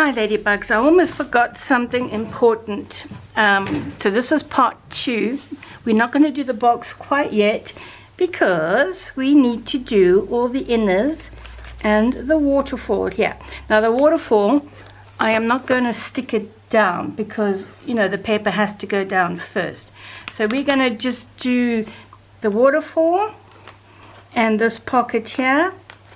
Hi ladybugs, I almost forgot something important. So this is part 2. We're not going to do the box quite yet because we need to do all the inners and the waterfall here. Now the waterfall, I am not going to stick it down because, you know, the paper has to go down first. So we're going to just do the waterfall and this pocket here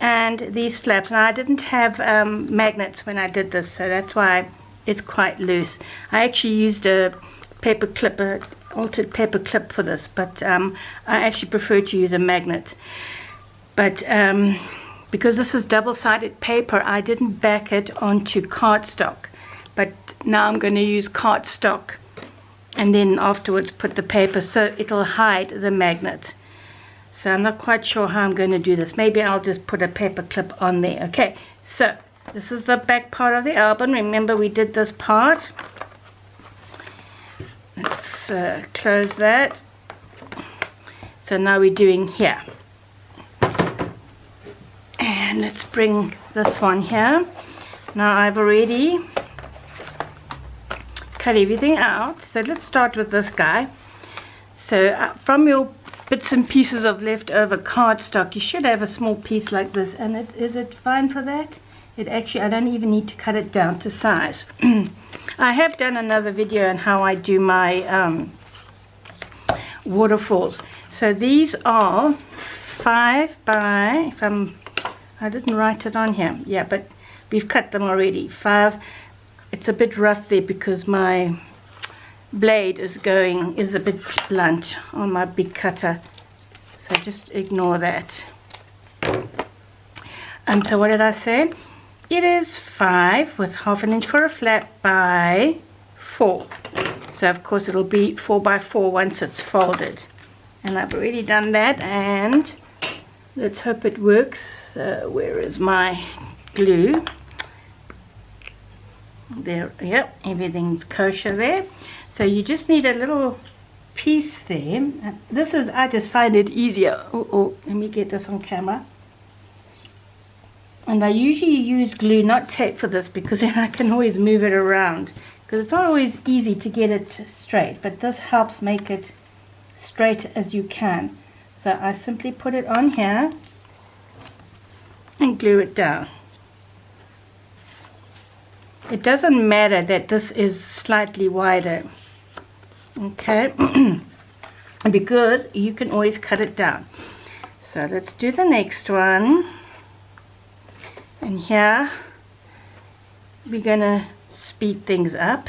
and these flaps. Now I didn't have magnets when I did this, so that's why it's quite loose. I actually used a paper clip, an altered paper clip for this, but I actually prefer to use a magnet. But because this is double-sided paper, I didn't back it onto cardstock, but now I'm going to use cardstock and then afterwards put the paper so it'll hide the magnet. So I'm not quite sure how I'm going to do this. Maybe I'll just put a paper clip on there. Okay, so this is the back part of the album. Remember we did this part. Let's close that. So now we're doing here. And let's bring this one here. Now I've already cut everything out. So let's start with this guy. So from your bits and pieces of leftover cardstock, you should have a small piece like this, and is it fine for that? It actually, I don't even need to cut it down to size. I have done another video on how I do my waterfalls. So these are 5 by, I didn't write it on here, yeah, but we've cut them already. 5. It's a bit rough there because my blade is a bit blunt on my big cutter, so just ignore that. So what did I say? It is 5 with 1/2 inch for a flap by 4, so of course it'll be 4 by 4 once it's folded, and I've already done that, and let's hope it works. Where is my glue? There, yep, everything's kosher there. So you just need a little piece there. This is, I just find it easier. Oh, let me get this on camera. And I usually use glue, not tape, for this because then I can always move it around. Because it's not always easy to get it straight, but this helps make it straight as you can. So I simply put it on here and glue it down. It doesn't matter that this is slightly wider. Okay, because you can always cut it down. So let's do the next one, and here we're gonna speed things up.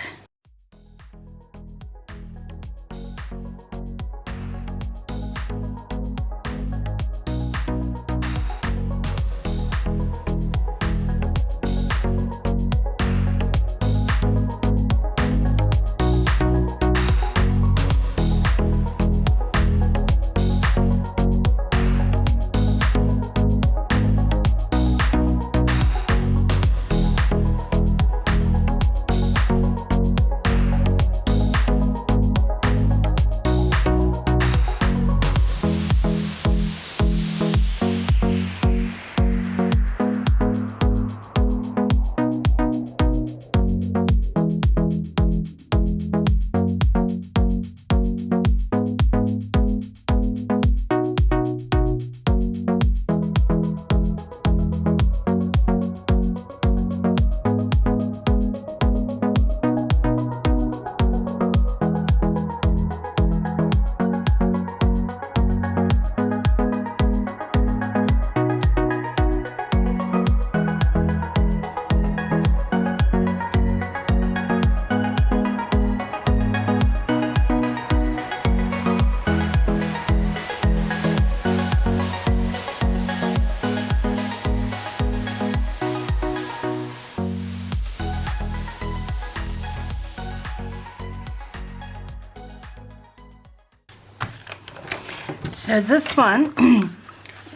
So this one,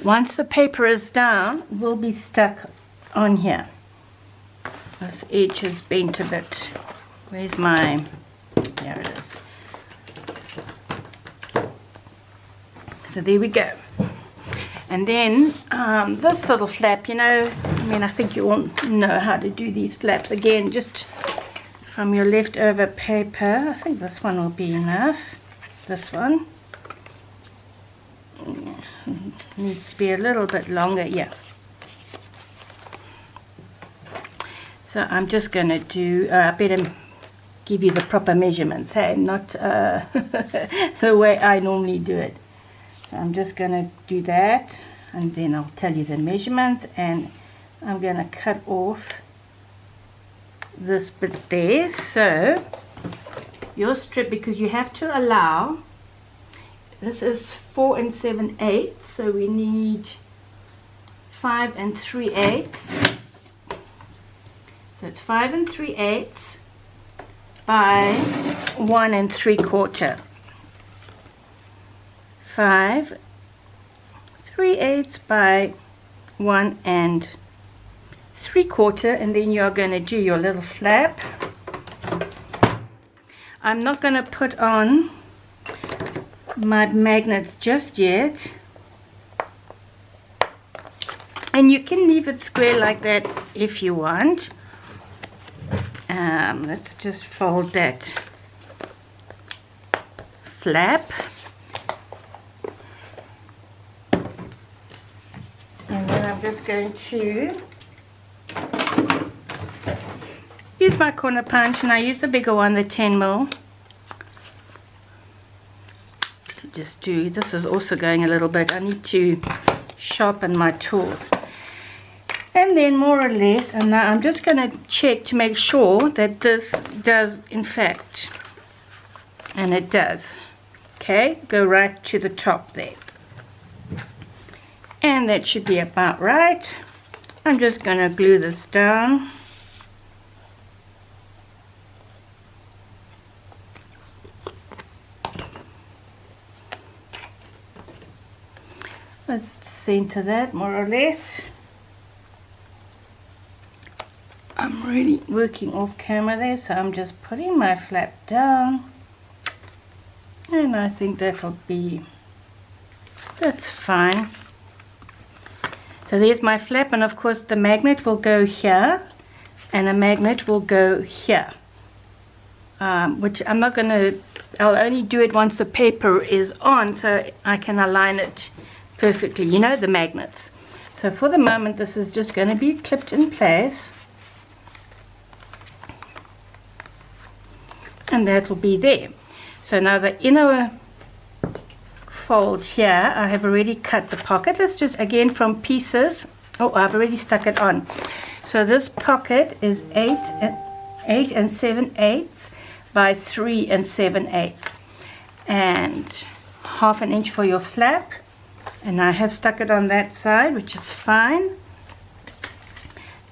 once the paper is down, will be stuck on here. This edge is bent a bit. Where's my, there it is. So there we go. And then this little flap, you know, mean, I think you all know how to do these flaps. Again, just from your leftover paper. I think this one will be enough. This one needs to be a little bit longer. Yeah. So I'm just going to do, I better give you the proper measurements, hey, not the way I normally do it. So I'm just going to do that, and then I'll tell you the measurements, and I'm going to cut off this bit there. So your strip, because you have to allow, this is 4 7/8, so we need 5 3/8. So it's 5 3/8 by 1 3/4. 5 3/8 by 1 3/4, and then you're going to do your little flap. I'm not going to put on my magnets just yet, and you can leave it square like that if you want. Let's just fold that flap, and then I'm just going to use my corner punch, and I use the bigger one, the 10mm, to just do, this is also going a little bit, I need to sharpen my tools. And then more or less, and now I'm just going to check to make sure that this does in fact, and it does. Okay, go right to the top there. And that should be about right. I'm just going to glue this down. Let's center that more or less. I'm really working off camera there, so I'm just putting my flap down, and I think that'll be, that's fine. So there's my flap, and of course the magnet will go here and a magnet will go here, which I'm not going to, I'll only do it once the paper is on so I can align it perfectly, you know, the magnets. So for the moment this is just going to be clipped in place, and that will be there. So now the inner fold here, I have already cut the pocket. It's just again from pieces. Oh, I've already stuck it on. So this pocket is 8 7/8 by 3 7/8, and 1/2 inch for your flap, and I have stuck it on that side, which is fine.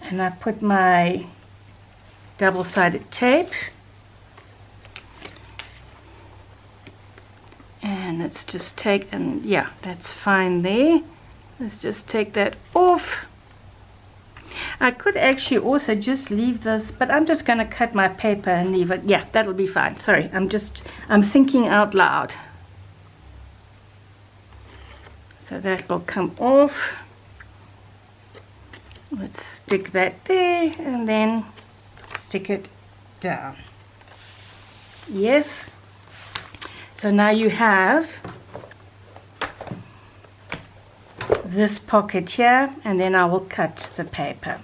And I put my double-sided tape, and let's just take, and yeah, that's fine there. Let's just take that off. I could actually also just leave this, but I'm just going to cut my paper and leave it. Yeah, that'll be fine. Sorry, I'm thinking out loud. So that will come off. Let's stick that there and then stick it down. Yes. So now you have this pocket here, and then I will cut the paper.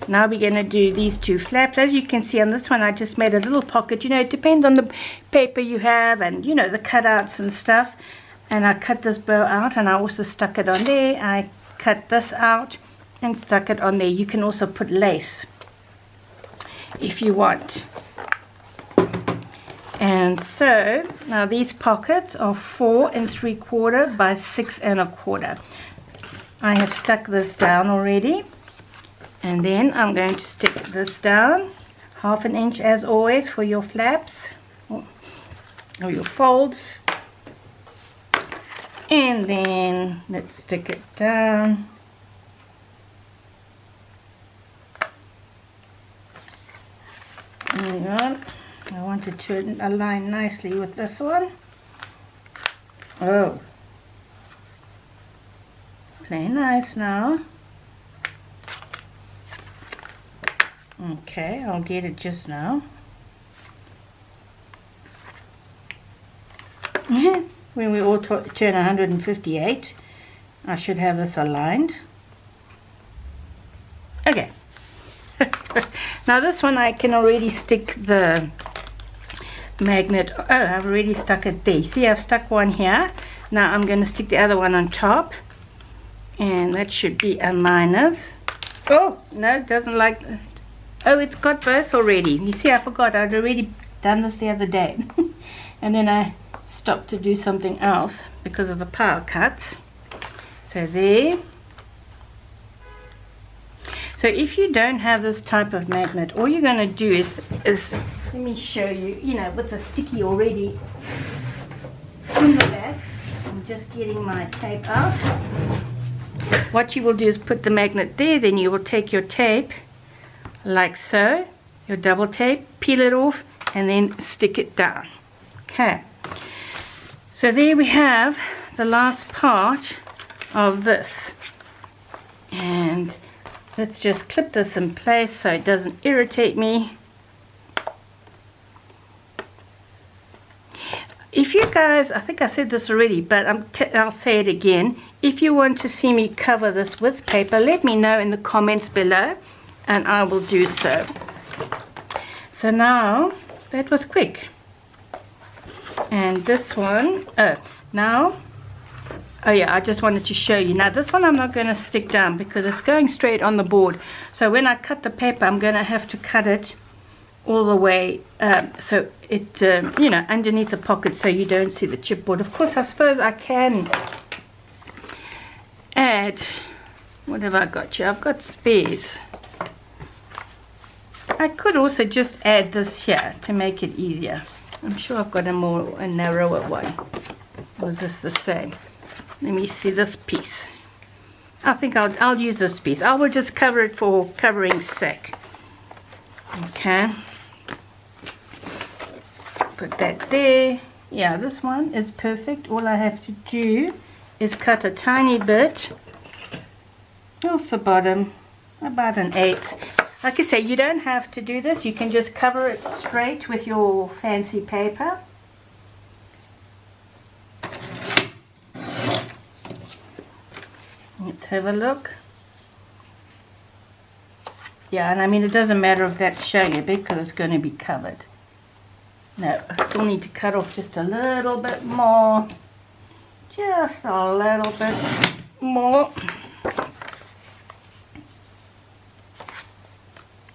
Now we're going to do these two flaps. As you can see on this one, I just made a little pocket. You know, it depends on the paper you have and, you know, the cutouts and stuff. And I cut this bow out, and I also stuck it on there. I cut this out and stuck it on there. You can also put lace if you want. And so now these pockets are 4 3/4 by 6 1/4. I have stuck this down already, and then I'm going to stick this down 1/2 inch as always for your flaps or your folds, and then let's stick it down. Hang on. I want it to align nicely with this one. Oh, play nice now. Okay, I'll get it just now. When we all turn 158, I should have this aligned. Okay. Now this one I can already stick the magnet. Oh, I've already stuck it there. See, I've stuck one here. Now I'm going to stick the other one on top. And that should be a minus. Oh, no, it doesn't like that. Oh, it's got both already. You see, I forgot. I'd already done this the other day. And then I stopped to do something else because of the power cuts. So there. So if you don't have this type of magnet, all you're going to do is let me show you, with the sticky already in the back. I'm just getting my tape out. What you will do is put the magnet there, then you will take your tape like so, your double tape, peel it off, and then stick it down. Okay. So there we have the last part of this. And let's just clip this in place so it doesn't irritate me. If you guys, I think I said this already, but I'll say it again. If you want to see me cover this with paper, let me know in the comments below, and I will do so. So now, that was quick. And this one, oh yeah, I just wanted to show you. Now this one I'm not going to stick down because it's going straight on the board. So when I cut the paper, I'm going to have to cut it all the way so it underneath the pocket so you don't see the chipboard. Of course, I suppose I can add, what have I got here? I've got spares. I could also just add this here to make it easier. I'm sure I've got a narrower one. Or is this the same? Let me see this piece. I think I'll use this piece. I will just cover it for covering's sake. Okay. Put that there. Yeah, this one is perfect. All I have to do is cut a tiny bit off the bottom, about 1/8. Like I say, you don't have to do this. You can just cover it straight with your fancy paper. Let's have a look. Yeah, and I mean, it doesn't matter if that's showing a bit because it's going to be covered. No, I still need to cut off just a little bit more. Just a little bit more.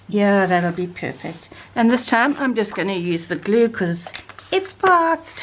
Yeah, that'll be perfect. And this time I'm just going to use the glue because it's fast.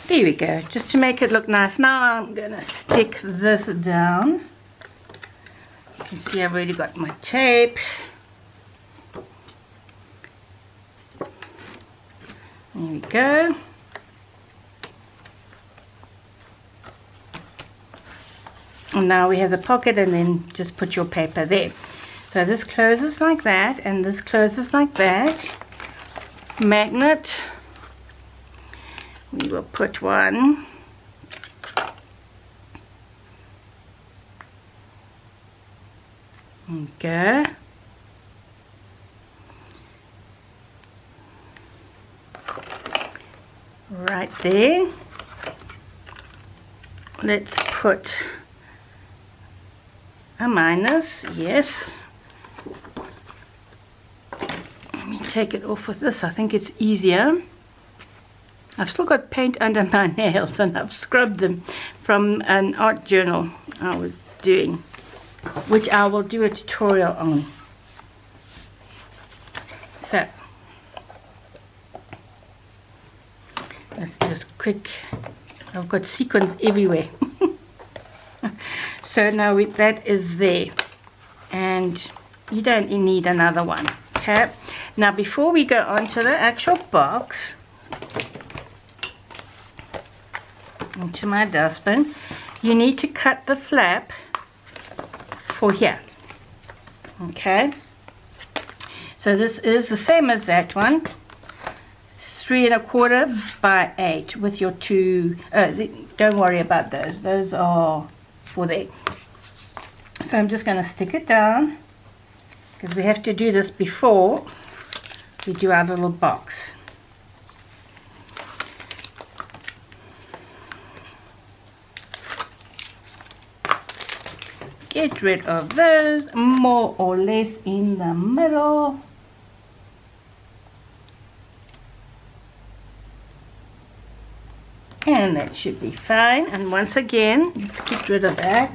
There we go, just to make it look nice. Now I'm going to stick this down. You can see I've already got my tape. There we go. And now we have the pocket, and then just put your paper there. So this closes like that, and this closes like that. Magnet. We will put one okay. Right there. Let's put a minus, yes. Let me take it off with this, I think it's easier. I've still got paint under my nails and I've scrubbed them from an art journal I was doing, which I will do a tutorial on. So, that's just quick. I've got sequins everywhere. So now that is there, and you don't need another one. Okay, now before we go on to the actual box, into my dustbin, you need to cut the flap for here. Okay, so this is the same as that one, 3 1/4 by 8 with your two, don't worry about those are for there. So I'm just going to stick it down, because we have to do this before we do our little box. Get rid of those, more or less in the middle. And that should be fine. And once again, let's get rid of that.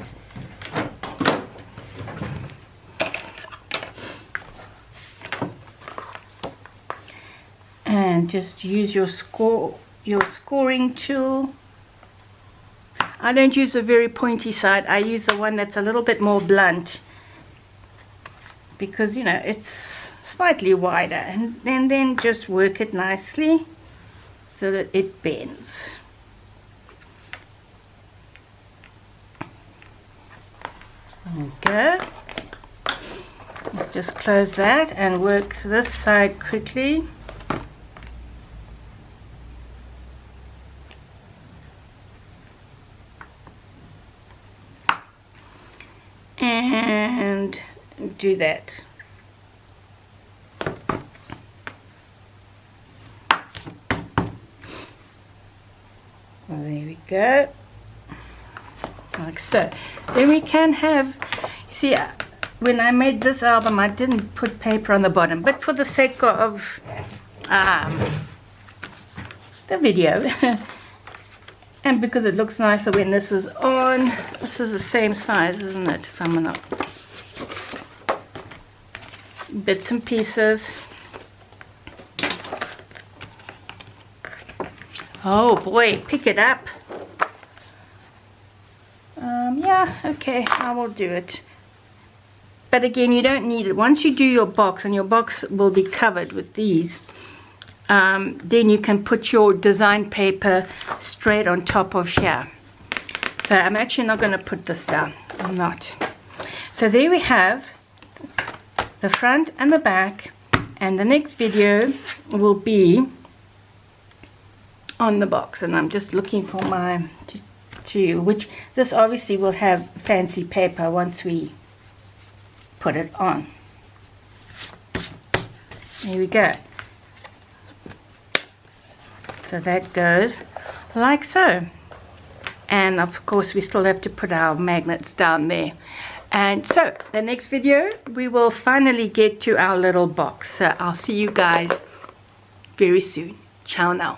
And just use your scoring tool. I don't use a very pointy side. I use the one that's a little bit more blunt, because you know it's slightly wider, and then just work it nicely so that it bends. There we go. Let's just close that and work this side quickly. And do that. Well, there we go, like so. Then we can have, you see, when I made this album I didn't put paper on the bottom, but for the sake of the video and because it looks nicer when this is on, this is the same size, isn't it? If I'm not, bits and pieces. Oh boy, pick it up. Yeah, okay, I will do it. But again, you don't need it. Once you do your box, and your box will be covered with these, then you can put your design paper straight on top of here. So I'm actually not going to put this down. I'm not. So there we have the front and the back, and the next video will be on the box. And I'm just looking for my which this obviously will have fancy paper once we put it on. There we go. So that goes like so, and of course we still have to put our magnets down there. And so the next video we will finally get to our little box. So I'll see you guys very soon. Ciao now.